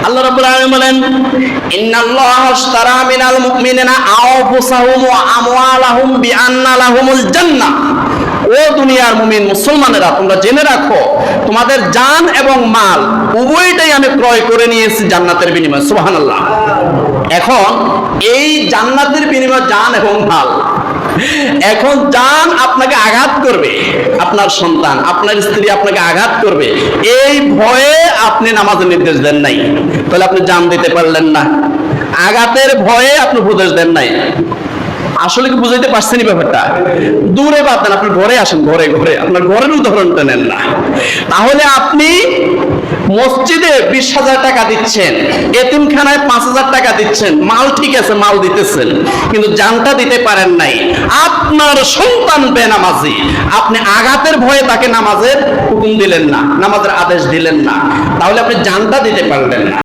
আল্লাহ রাব্বুল আলামিন বলেন, ইন্নাল্লাহা আশতারা মিনাল মুমিনিনা আনফুসাহুম ওয়া আমওয়ালাহুম বিআন্না লাহুমুল জান্নাহ। ও দুনিয়ার মুমিন মুসলমানেরা, তোমরা জেনে রাখো, তোমাদের জান এবং মাল উভয়টাই আমি ক্রয় করে নিয়েছি জান্নাতের বিনিময়ে। সুবহানাল্লাহ। এখন এই জান্নাতের বিনিময়ে জান এবং মাল, এখন জান আপনাকে আঘাত করবে, আপনার সন্তান, আপনার স্ত্রী আপনাকে আঘাত করবে, এই ভয়ে আপনি নামাজের নির্দেশ দেন নাই, তাহলে আপনি জান দিতে পারলেন না। আঘাতের ভয়ে আপনি উপদেশ দেন নাই। আসলে কি বুঝাইতে পারছেন ব্যাপারটা? দূরে বাদ দেন, আপনি ঘরে আসেন, ঘরে ঘরে আপনার ঘরের উদাহরণটা নেন না। তাহলে আপনি মসজিদে 20,000 টাকা দিচ্ছেন, এতিমখানায় 5,000 টাকা দিচ্ছেন, মাল ঠিক আছে, মাল দিতেছেন, কিন্তু জানটা দিতে পারেন নাই। আপনার সন্তান বেনামাজি, আপনি আঘাতের ভয়ে তাকে নামাজের হুকুম দিলেন না, নামাজের আদেশ দিলেন না, তাহলে আপনি জানটা দিতে পারলেন না।